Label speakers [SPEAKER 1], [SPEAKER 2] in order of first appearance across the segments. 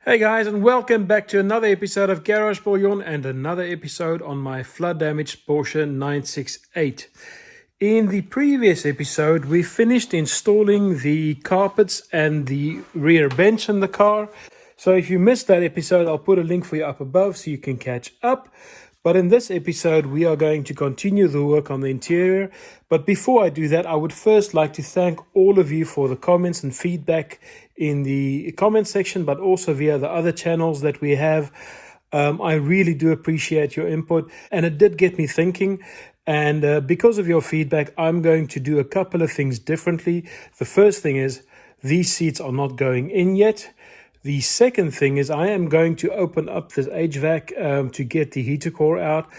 [SPEAKER 1] Hey guys, and welcome back to another episode of Garage Bouillon and another episode on my flood damaged Porsche 968. In the previous episode, we finished installing the carpets and the rear bench in the car. So if you missed that episode, I'll put a link for you up above so you can catch up. But in this episode, we are going to continue the work on the interior. But before I do that, I would first like to thank all of you for the comments and feedback in the comment section, but also via the other channels that we have. I really do appreciate your input, and it did get me thinking. And because of your feedback, I'm going to do a couple of things differently. The first thing is these seats are not going in yet. The second thing is I am going to open up this HVAC to get the heater core out.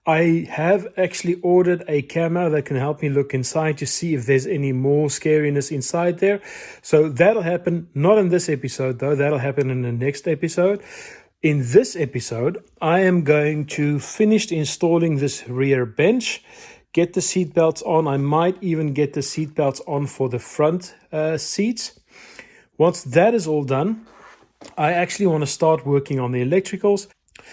[SPEAKER 1] I have actually ordered a camera that can help me look inside to see if there's any more scariness inside there. So that'll happen, not in this episode though, that'll happen in the next episode. In this episode, I am going to finish installing this rear bench, get the seat belts on. I might even get the seat belts on for the front seats. Once that is all done, I actually want to start working on the electricals.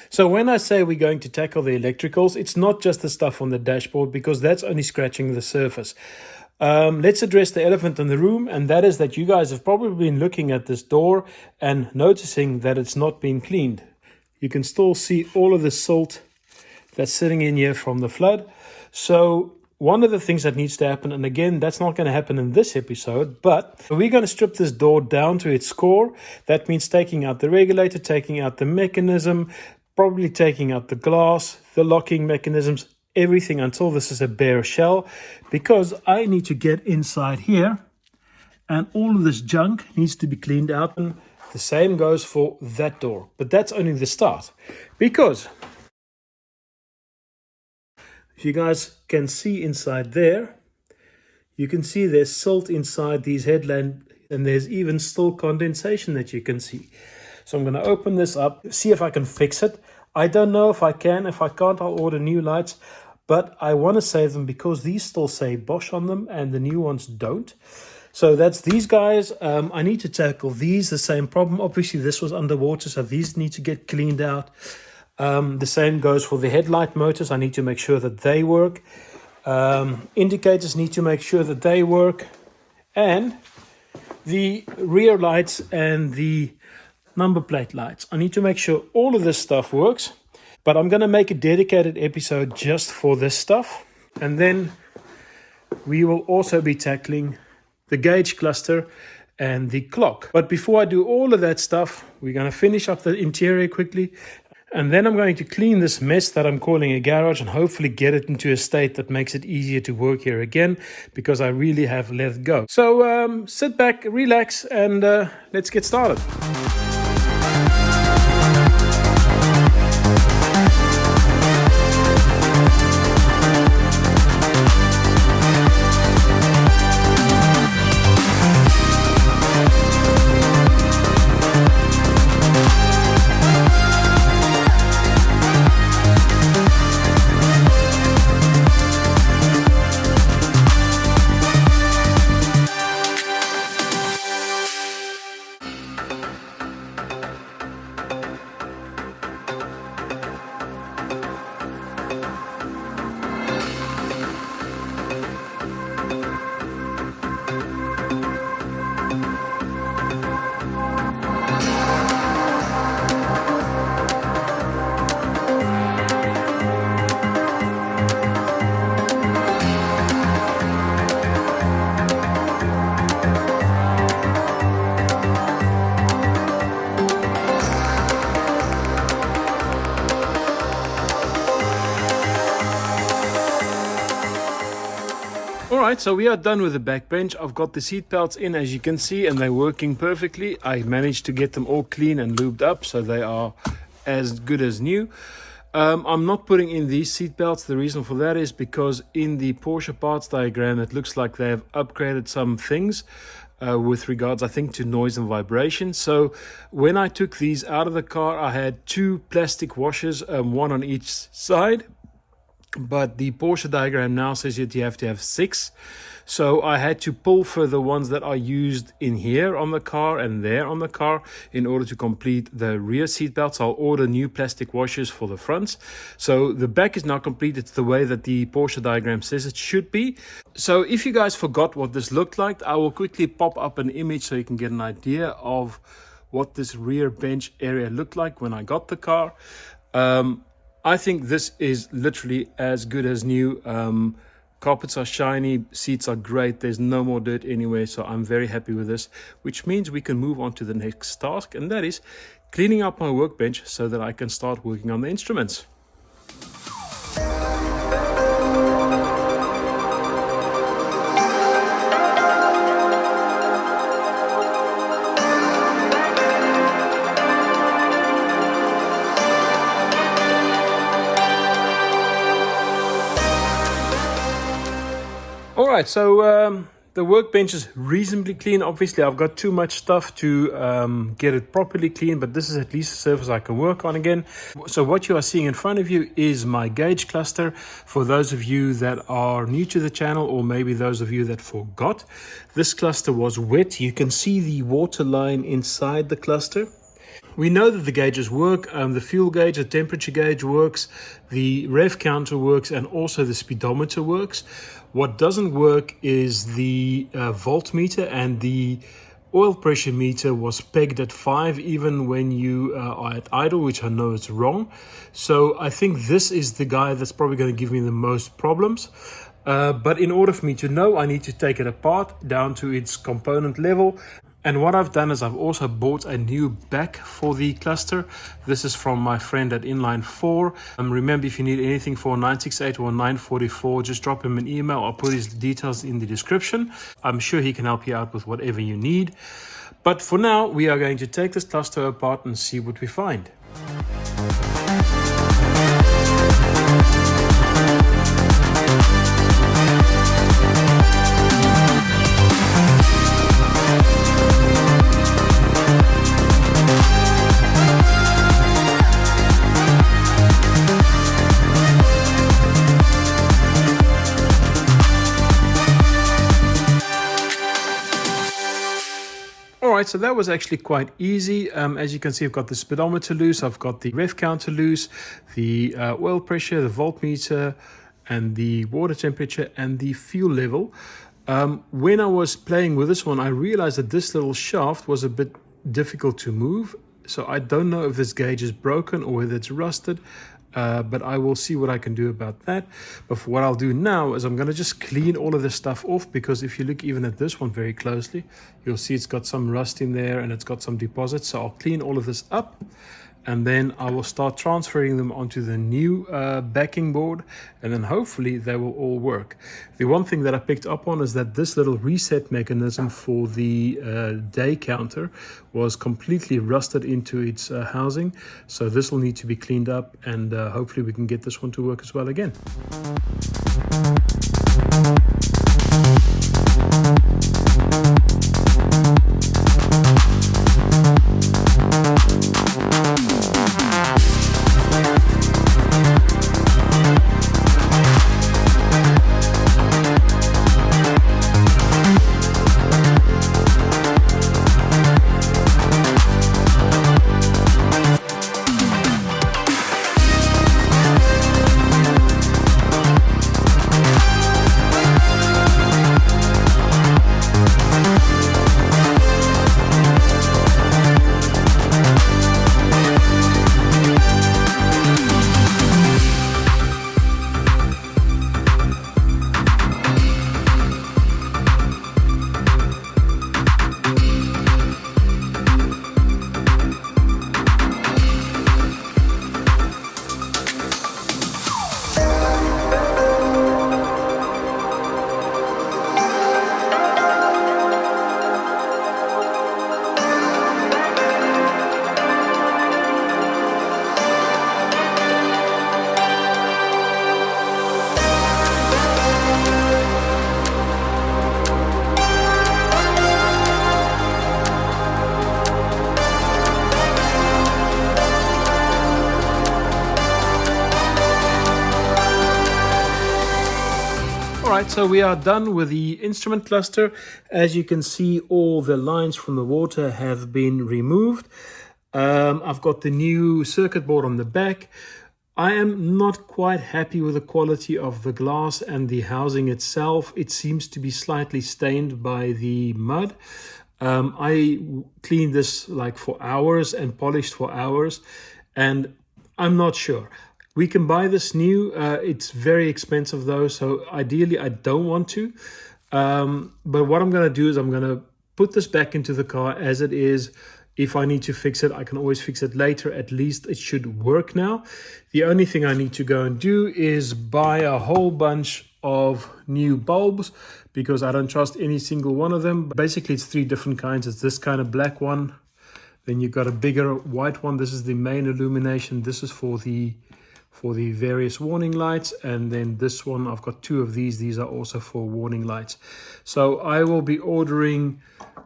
[SPEAKER 1] So when I say we're going to tackle the electricals, it's not just the stuff on the dashboard, because that's only scratching the surface. Let's address the elephant in the room, and that is that you guys have probably been looking at this door and noticing that it's not been cleaned. You can still see all of the silt that's sitting in here from the flood. So one of the things that needs to happen, and again, that's not going to happen in this episode, but we're going to strip this door down to its core. That means taking out the regulator, taking out the mechanism, probably taking out the glass, the locking mechanisms, everything until this is a bare shell, because I need to get inside here and all of this junk needs to be cleaned out. And the same goes for that door, but that's only the start, because if you guys can see inside there, you can see there's silt inside these headlamps, and there's even still condensation that you can see. So I'm going to open this up, see if I can fix it. I don't know if I can. If I can't, I'll order new lights. But I want to save them because these still say Bosch on them and the new ones don't. So that's these guys. I need to tackle these, the same problem. Obviously, this was underwater, so these need to get cleaned out. The same goes for the headlight motors. I need to make sure that they work. Indicators need to make sure that they work. And the rear lights and the number plate lights, I need to make sure all of this stuff works. But I'm going to make a dedicated episode just for this stuff. And then we will also be tackling the gauge cluster and the clock. But before I do all of that stuff, we're going to finish up the interior quickly. And then I'm going to clean this mess that I'm calling a garage and hopefully get it into a state that makes it easier to work here again, because I really have let it go. So sit back, relax, and let's get started. Alright, so we are done with the back bench. I've got the seat belts in, as you can see, and they're working perfectly. I managed to get them all clean and lubed up, so they are as good as new. I'm not putting in these seat belts. The reason for that is because in the Porsche parts diagram, it looks like they have upgraded some things with regards, I think, to noise and vibration. So when I took these out of the car, I had two plastic washers, one on each side. but the Porsche diagram now says that you have to have 6. So I had to pull for the ones that are used in here on the car and there on the car in order to complete the rear seat belts. I'll order new plastic washers for the fronts. So the back is now complete. It's the way that the Porsche diagram says it should be. So if you guys forgot what this looked like, I will quickly pop up an image so you can get an idea of what this rear bench area looked like when I got the car. I think this is literally as good as new. Carpets are shiny, seats are great, there's no more dirt anywhere, so I'm very happy with this, which means we can move on to the next task, and that is cleaning up my workbench so that I can start working on the instruments. Alright, so the workbench is reasonably clean. Obviously, I've got too much stuff to get it properly clean, but this is at least a surface I can work on again. So what you are seeing in front of you is my gauge cluster. For those of you that are new to the channel, or maybe those of you that forgot, this cluster was wet. You can see the water line inside the cluster. We know that the gauges work. The fuel gauge, the temperature gauge works, the rev counter works, and also the speedometer works. What doesn't work is the voltmeter, and the oil pressure meter was pegged at 5 even when you are at idle, which I know is wrong. So I think this is the guy that's probably going to give me the most problems. But in order for me to know, I need to take it apart down to its component level. And what I've done is I've also bought a new back for the cluster. This is from my friend at Inline 4. Remember, if you need anything for 968 or 944, just drop him an email. I'll put his details in the description. I'm sure he can help you out with whatever you need. But for now, we are going to take this cluster apart and see what we find. Alright, so that was actually quite easy. As you can see, I've got the speedometer loose, I've got the rev counter loose, the oil pressure, the voltmeter, and the water temperature, and the fuel level. When I was playing with this one, I realized that this little shaft was a bit difficult to move. So I don't know if this gauge is broken or whether it's rusted. But I will see what I can do about that. But for what I'll do now is I'm going to just clean all of this stuff off, because if you look even at this one very closely, you'll see it's got some rust in there and it's got some deposits. So I'll clean all of this up, and then I will start transferring them onto the new backing board, and then hopefully they will all work. The one thing that I picked up on is that this little reset mechanism for the day counter was completely rusted into its housing. So this will need to be cleaned up, and hopefully we can get this one to work as well again. Right, so we are done with the instrument cluster. As you can see, all the lines from the water have been removed. I've got the new circuit board on the back. I am not quite happy with the quality of the glass and the housing itself. It seems to be slightly stained by the mud. I cleaned this like for hours and polished for hours, and I'm not sure. We can buy this new. It's very expensive though, so ideally I don't want to. But what I'm going to do is I'm going to put this back into the car as it is. If I need to fix it, I can always fix it later. At least it should work now. The only thing I need to go and do is buy a whole bunch of new bulbs because I don't trust any single one of them. Basically, it's 3 different kinds. It's this kind of black one. Then you've got a bigger white one. This is the main illumination. This is for the various warning lights, and then this one, I've got 2 of these. These are also for warning lights. So I will be ordering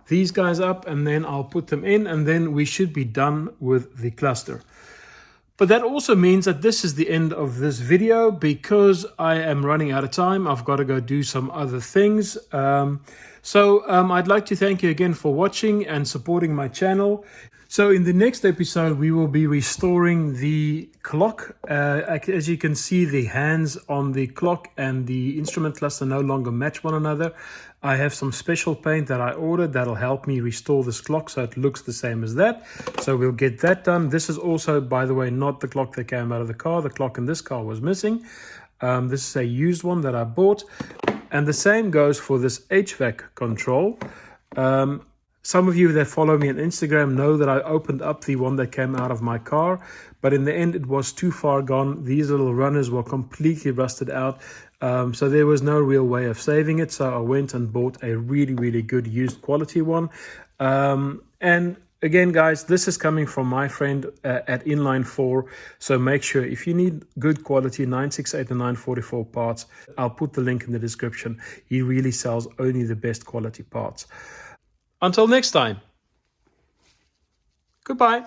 [SPEAKER 1] these guys up, and then I'll put them in, and then we should be done with the cluster. But that also means that this is the end of this video because I am running out of time. I've got to go do some other things. I'd like to thank you again for watching and supporting my channel. So in the next episode, we will be restoring the clock. As you can see, the hands on the clock and the instrument cluster no longer match one another. I have some special paint that I ordered that'll help me restore this clock so it looks the same as that. So we'll get that done. This is also, by the way, not the clock that came out of the car. The clock in this car was missing. This is a used one that I bought. And the same goes for this HVAC control. Some of you that follow me on Instagram know that I opened up the one that came out of my car, but in the end it was too far gone. These little runners were completely rusted out, so there was no real way of saving it. So I went and bought a really good used quality one. And again, guys, this is coming from my friend at Inline 4. So make sure if you need good quality 968 and 944 parts, I'll put the link in the description. He really sells only the best quality parts. Until next time, goodbye.